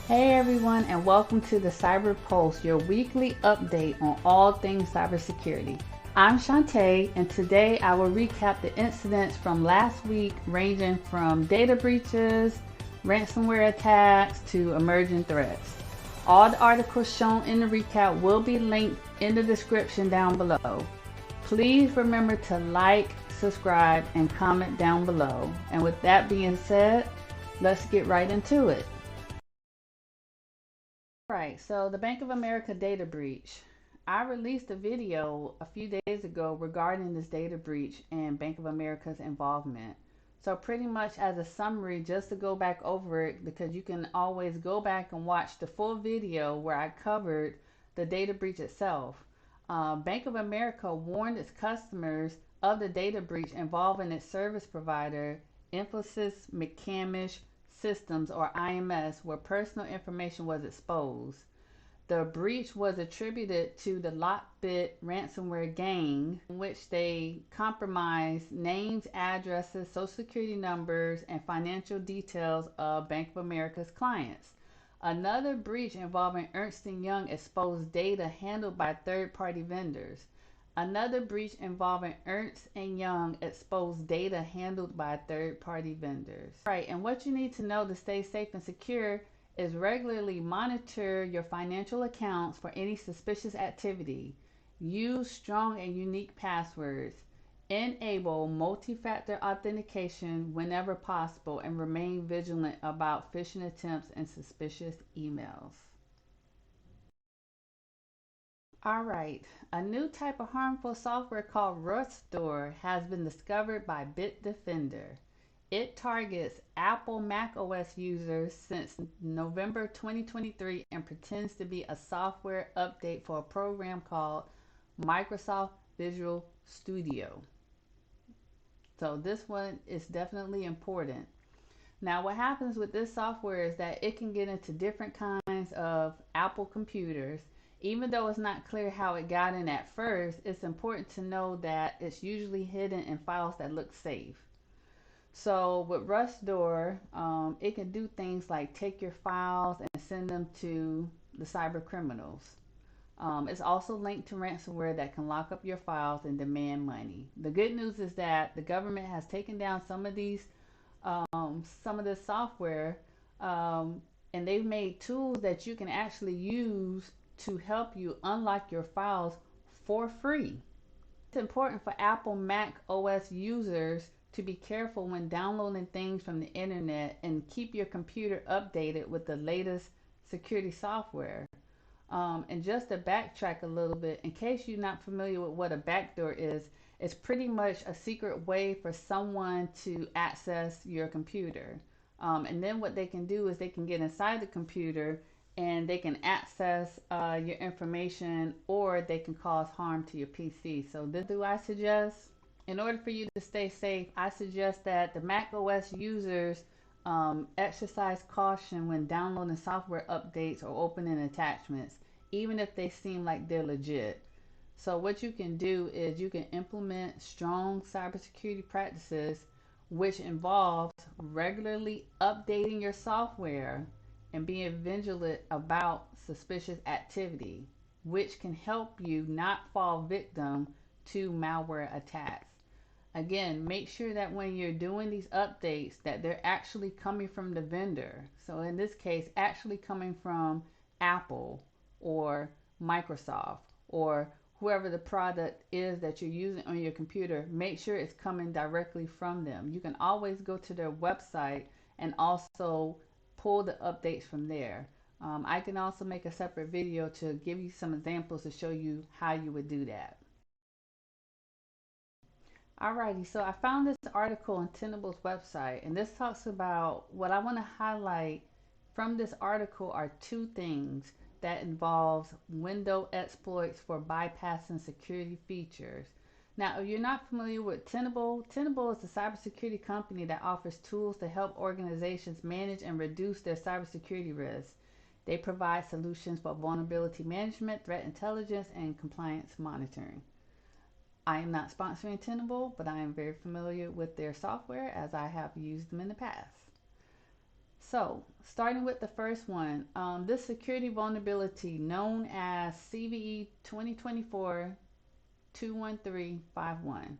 Hey everyone, and welcome to the Cyber Pulse, your weekly update on all things cybersecurity. I'm Shantae, and today I will recap the incidents from last week, ranging from data breaches, ransomware attacks, to emerging threats. All the articles shown in the recap will be linked in the description down below. Please remember to like, subscribe, and comment down below. And with that being said, let's get right into it. Right, so the Bank of America data breach. I released a video a few days ago regarding this data breach and Bank of America's involvement. So pretty much as a summary, just to go back over it, because you can always go back and watch the full video where I covered the data breach itself. Bank of America warned its customers of the data breach involving its service provider, Infosys McCamish Systems, or IMS, where personal information was exposed. The breach was attributed to the Lockbit ransomware gang, in which they compromised names, addresses, social security numbers, and financial details of Bank of America's clients. Another breach involving Ernst & Young exposed data handled by third-party vendors. Another breach involving Ernst & Young exposed data handled by third-party vendors. Right, and what you need to know to stay safe and secure is regularly monitor your financial accounts for any suspicious activity. Use strong and unique passwords. Enable multi-factor authentication whenever possible, and remain vigilant about phishing attempts and suspicious emails. All right, a new type of harmful software called RustDoor has been discovered by Bitdefender. It targets Apple macOS users since November 2023 and pretends to be a software update for a program called Microsoft Visual Studio. So this one is definitely important. Now, what happens with this software is that it can get into different kinds of Apple computers. Even though it's not clear how it got in at first, it's important to know that it's usually hidden in files that look safe. So with RustDoor, it can do things like take your files and send them to the cyber criminals. It's also linked to ransomware that can lock up your files and demand money. The good news is that the government has taken down some of this software, and they've made tools that you can actually use to help you unlock your files for free. It's important for Apple Mac OS users to be careful when downloading things from the internet and keep your computer updated with the latest security software. And just to backtrack a little bit, in case you're not familiar with what a backdoor is, it's pretty much a secret way for someone to access your computer. And then what they can do is they can get inside the computer and they can access your information, or they can cause harm to your PC. So this do I suggest? In order for you to stay safe, I suggest that the Mac OS users exercise caution when downloading software updates or opening attachments, even if they seem like they're legit. So what you can do is you can implement strong cybersecurity practices, which involves regularly updating your software and being vigilant about suspicious activity, which can help you not fall victim to malware attacks. Again, make sure that when you're doing these updates that they're actually coming from the vendor. So in this case, actually coming from Apple or Microsoft or whoever the product is that you're using on your computer. Make sure it's coming directly from them. You can always go to their website and also pull the updates from there. I can also make a separate video to give you some examples to show you how you would do that. Alrighty, so I found this article on Tenable's website, and this talks about what I want to highlight from this article are two things that involves window exploits for bypassing security features. Now, if you're not familiar with Tenable, Tenable is a cybersecurity company that offers tools to help organizations manage and reduce their cybersecurity risks. They provide solutions for vulnerability management, threat intelligence, and compliance monitoring. I am not sponsoring Tenable, but I am very familiar with their software as I have used them in the past. So, starting with the first one, this security vulnerability known as CVE 2024 21351.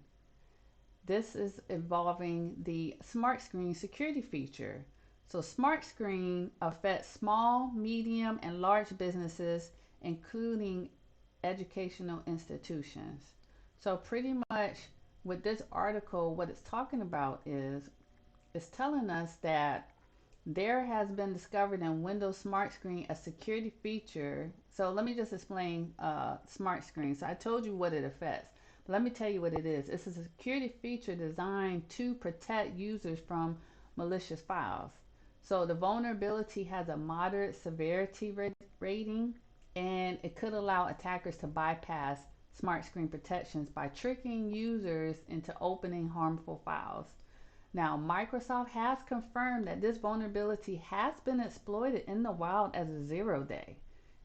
This is involving the Smart Screen security feature. So, Smart Screen affects small, medium, and large businesses, including educational institutions. So, pretty much with this article, what it's talking about is it's telling us that there has been discovered in Windows Smart Screen a security feature. So let me just explain Smart Screen. So I told you what it affects, but let me tell you what it is. It's a security feature designed to protect users from malicious files. So the vulnerability has a moderate severity rating, and it could allow attackers to bypass Smart Screen protections by tricking users into opening harmful files. Now, Microsoft has confirmed that this vulnerability has been exploited in the wild as a 0 day.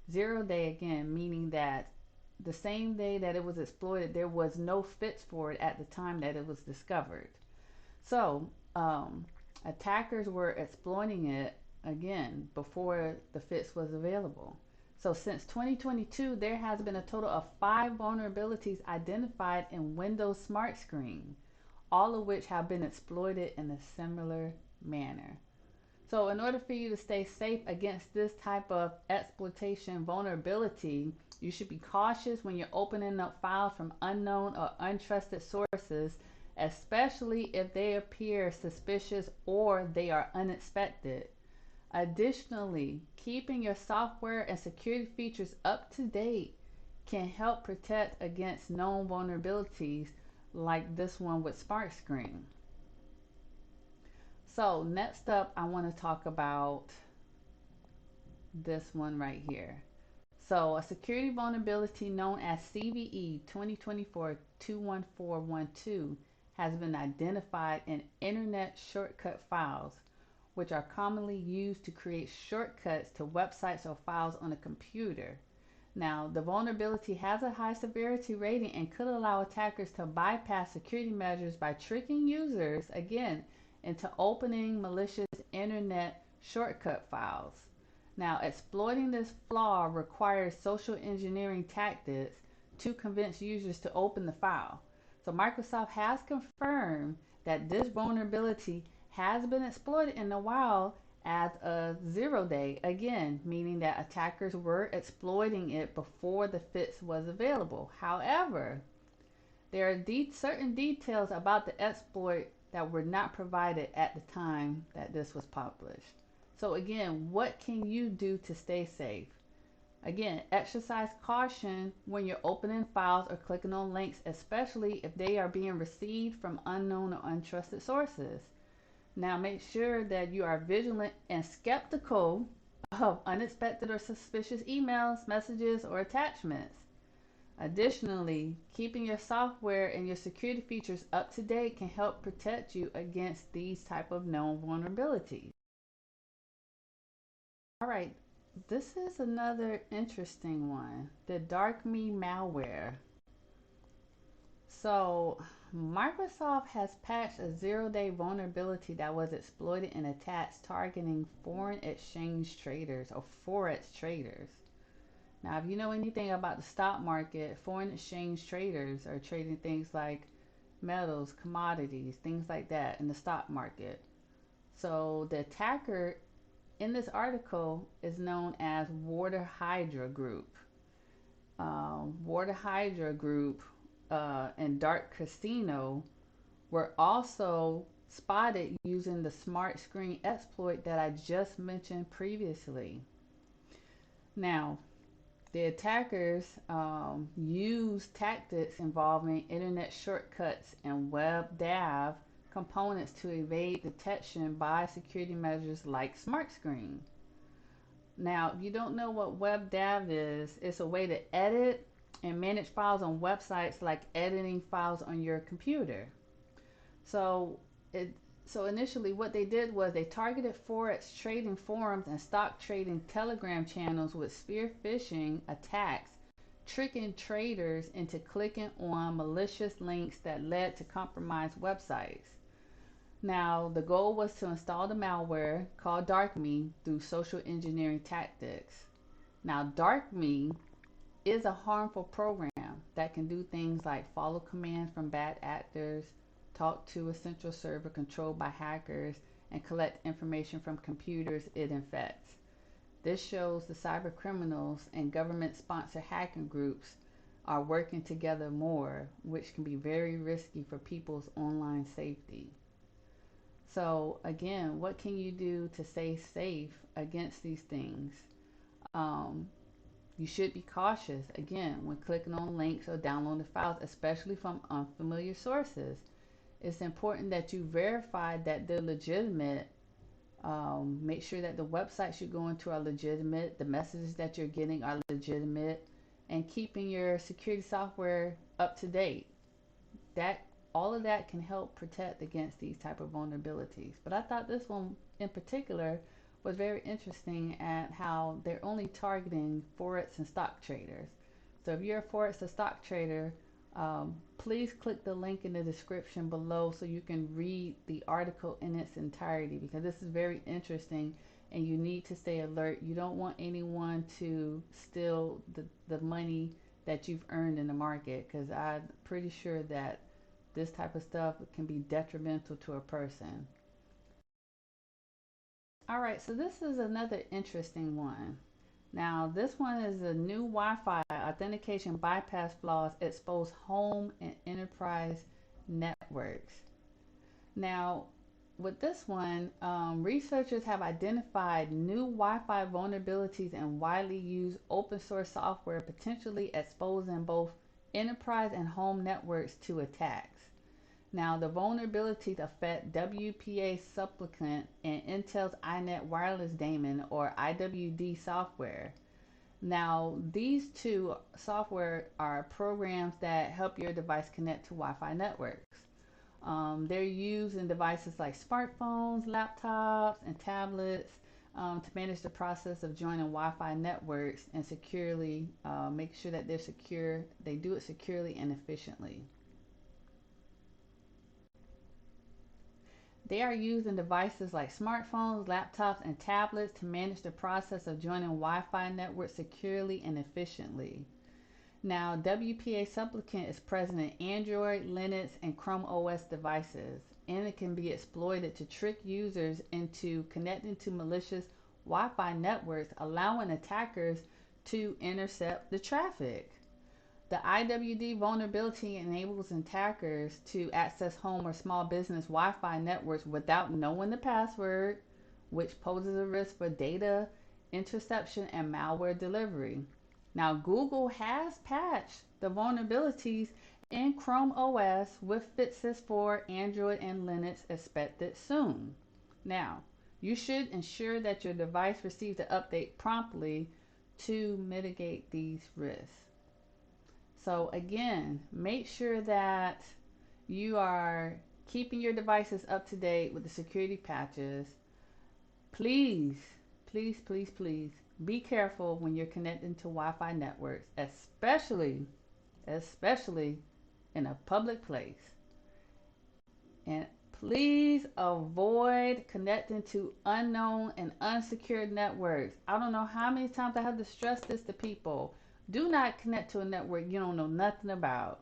0 day again, meaning that the same day that it was exploited, there was no fix for it at the time that it was discovered. So, attackers were exploiting it again before the fix was available. So, since 2022, there has been a total of 5 vulnerabilities identified in Windows Smart Screen, all of which have been exploited in a similar manner. So, in order for you to stay safe against this type of exploitation vulnerability, you should be cautious when you're opening up files from unknown or untrusted sources, especially if they appear suspicious or they are unexpected. Additionally, keeping your software and security features up to date can help protect against known vulnerabilities like this one with Smart Screen. So next up, I want to talk about this one right here. So a security vulnerability known as CVE 2024 21412 has been identified in internet shortcut files, which are commonly used to create shortcuts to websites or files on a computer. Now, the vulnerability has a high severity rating and could allow attackers to bypass security measures by tricking users, again, into opening malicious internet shortcut files. Now, exploiting this flaw requires social engineering tactics to convince users to open the file. So, Microsoft has confirmed that this vulnerability has been exploited in the wild as a 0 day, again, meaning that attackers were exploiting it before the fix was available. However, there are certain details about the exploit that were not provided at the time that this was published. So, again, what can you do to stay safe? Again, exercise caution when you're opening files or clicking on links, especially if they are being received from unknown or untrusted sources. Now, make sure that you are vigilant and skeptical of unexpected or suspicious emails, messages, or attachments. Additionally, keeping your software and your security features up to date can help protect you against these type of known vulnerabilities. All right, this is another interesting one, the DarkMe malware. So, Microsoft has patched a 0 day vulnerability that was exploited in attacks targeting foreign exchange traders or forex traders. Now, if you know anything about the stock market, foreign exchange traders are trading things like metals, commodities, things like that in the stock market. So, the attacker in this article is known as Water Hydra Group. Water Hydra Group and Dark Casino were also spotted using the Smart Screen exploit that I just mentioned previously. Now, the attackers used tactics involving internet shortcuts and web dev components to evade detection by security measures like Smart Screen. Now, if you don't know what web dev is, it's a way to edit and manage files on websites like editing files on your computer. So it so initially what they did was they targeted forex trading forums and stock trading telegram channels with spear phishing attacks, tricking traders into clicking on malicious links that led to compromised websites. Now, the goal was to install the malware called DarkMe through social engineering tactics. Now, DarkMe is a harmful program that can do things like follow commands from bad actors, talk to a central server controlled by hackers, and collect information from computers it infects. This shows the cyber criminals and government sponsored hacking groups are working together more, which can be very risky for people's online safety. So, again, what can you do to stay safe against these things? Um, you should be cautious, again, when clicking on links or downloading files, especially from unfamiliar sources. It's important that you verify that they're legitimate. Make sure that the websites you're going to are legitimate, the messages that you're getting are legitimate, and keeping your security software up to date. That all of that can help protect against these type of vulnerabilities. But I thought this one in particular was very interesting at how they're only targeting forex and stock traders. So if you're a forex or stock trader, please click the link in the description below so you can read the article in its entirety, because this is very interesting and you need to stay alert. You don't want anyone to steal the money that you've earned in the market, because I'm pretty sure that this type of stuff can be detrimental to a person. All right, so this is another interesting one. Now, this one is a new Wi Fi authentication bypass flaws expose home and enterprise networks. Now, with this one, researchers have identified new Wi Fi vulnerabilities in widely used open source software, potentially exposing both enterprise and home networks to attacks. Now, the vulnerabilities affect WPA supplicant and Intel's iNet wireless daemon or IWD software. Now, these two software are programs that help your device connect to Wi-Fi networks. They're used in devices like smartphones, laptops, and tablets to manage the process of joining Wi-Fi networks and securely make sure that they're secure. They do it securely and efficiently. They are used in devices like smartphones, laptops, and tablets to manage the process of joining Wi-Fi networks securely and efficiently. Now, WPA supplicant is present in Android, Linux, and Chrome OS devices, and it can be exploited to trick users into connecting to malicious Wi Fi networks, allowing attackers to intercept the traffic. The IWD vulnerability enables attackers to access home or small business Wi Fi networks without knowing the password, which poses a risk for data interception and malware delivery. Now, Google has patched the vulnerabilities in Chrome OS with fixes for Android and Linux expected soon. Now, you should ensure that your device receives the update promptly to mitigate these risks. So, again, make sure that you are keeping your devices up to date with the security patches. Please, please, please, please be careful when you're connecting to Wi Fi networks, especially in a public place. And please avoid connecting to unknown and unsecured networks. I don't know how many times I have to stress this to people. Do not connect to a network you don't know nothing about.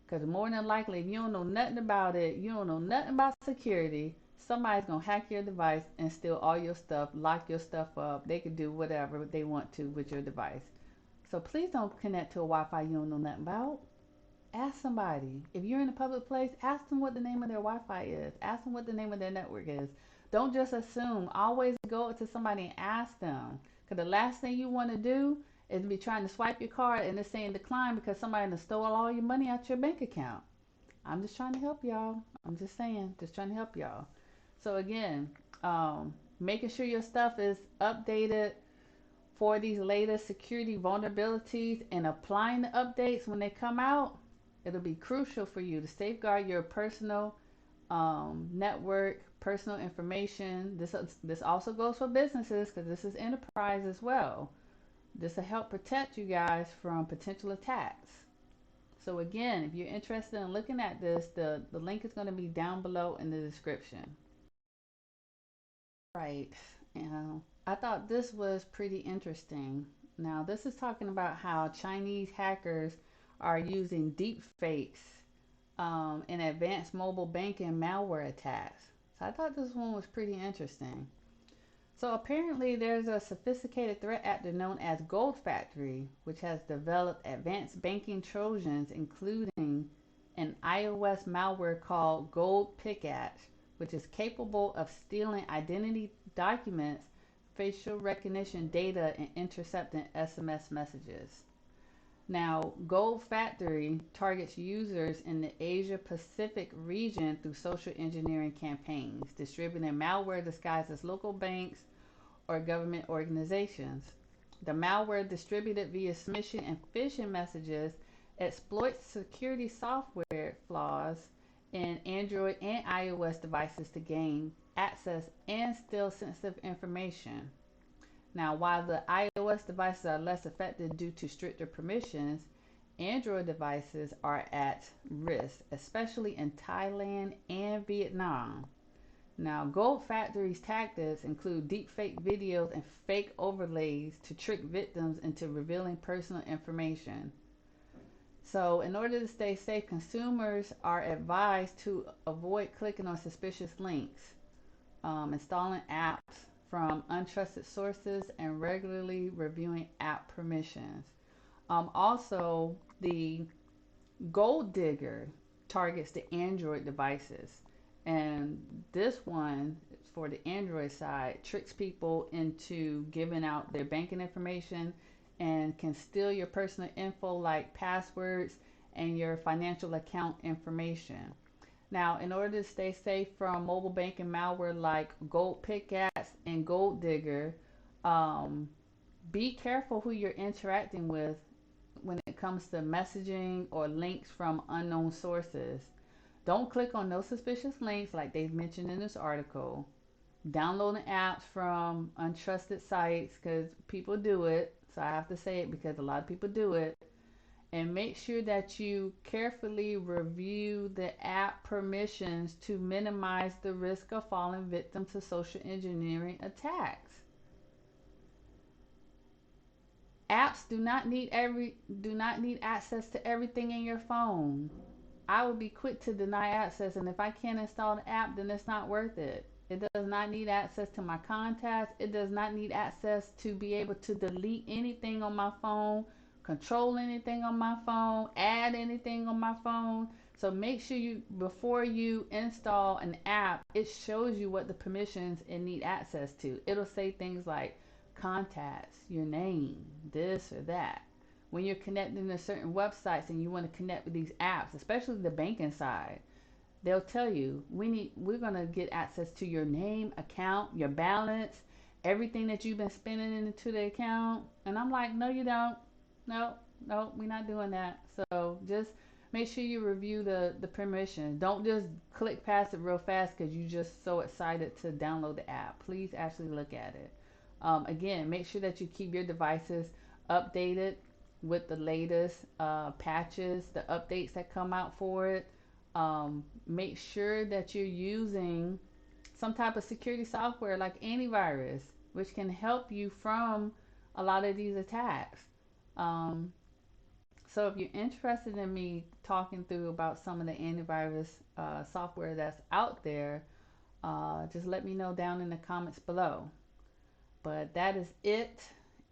Because more than likely, if you don't know nothing about it, you don't know nothing about security, somebody's going to hack your device and steal all your stuff, lock your stuff up. They can do whatever they want to with your device. So please don't connect to a Wi Fi you don't know nothing about. Ask somebody. If you're in a public place, ask them what the name of their Wi-Fi is. Ask them what the name of their network is. Don't just assume. Always go to somebody and ask them. Because the last thing you want to do is be trying to swipe your card and it's saying decline because somebody has stole all your money out your bank account. I'm just trying to help y'all. I'm just saying, just trying to help y'all. So again, making sure your stuff is updated for these latest security vulnerabilities and applying the updates when they come out, it'll be crucial for you to safeguard your personal network, personal information. This also goes for businesses because this is enterprise as well. This will help protect you guys from potential attacks. So again, if you're interested in looking at this, the link is going to be down below in the description. Right. I thought this was pretty interesting. Now, this is talking about how Chinese hackers are using deep fakes in advanced mobile banking malware attacks. So I thought this one was pretty interesting. So apparently there's a sophisticated threat actor known as Gold Factory, which has developed advanced banking trojans, including an iOS malware called Gold Pickaxe, which is capable of stealing identity documents, facial recognition data, and intercepting SMS messages. Now, Gold Factory targets users in the Asia Pacific region through social engineering campaigns, distributing malware disguised as local banks or government organizations. The malware distributed via smishing and phishing messages exploits security software flaws in Android and iOS devices to gain access and steal sensitive information. Now, while the iOS devices are less affected due to stricter permissions, Android devices are at risk, especially in Thailand and Vietnam. Now, Gold Factory's tactics include deepfake videos and fake overlays to trick victims into revealing personal information. So, in order to stay safe, consumers are advised to avoid clicking on suspicious links, installing apps from untrusted sources, and regularly reviewing app permissions. Also, the Gold Digger targets the Android devices. And this one, for the Android side, tricks people into giving out their banking information and can steal your personal info like passwords and your financial account information. Now, in order to stay safe from mobile banking malware like Gold Pickaxe and Gold Digger, um, be careful who you're interacting with when it comes to messaging or links from unknown sources. Don't click on no suspicious links like they've mentioned in this article. Downloading apps from untrusted sites because people do it. So I have to say it because a lot of people do it. And make sure that you carefully review the app permissions to minimize the risk of falling victim to social engineering attacks. Apps do not need access to everything in your phone. I would be quick to deny access, and if I can't install the app, then it's not worth it. It does not need access to my contacts. It does not need access to be able to delete anything on my phone, control anything on my phone, add anything on my phone. So make sure you, before you install an app, it shows you what the permissions it need access to. It'll say things like contacts, your name, this or that. When you're connecting to certain websites and you want to connect with these apps, especially the banking side, they'll tell you we're going to get access to your name, account, your balance, everything that you've been spending into the account. And I'm like, no, you don't. No, no, we're not doing that. So just make sure you review the permissions. Don't just click past it real fast because you're just so excited to download the app. Please actually look at it. Again, make sure that you keep your devices updated with the latest patches, the updates that come out for it. Make sure that you're using some type of security software like antivirus, which can help you from a lot of these attacks. Um, so if you're interested in me talking through about some of the antivirus software that's out there, just let me know down in the comments below. But that is it,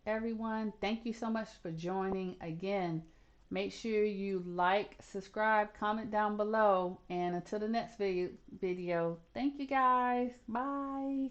everyone. Thank you so much for joining. Again, make sure you like, subscribe, comment down below. And until the next video, thank you guys. Bye.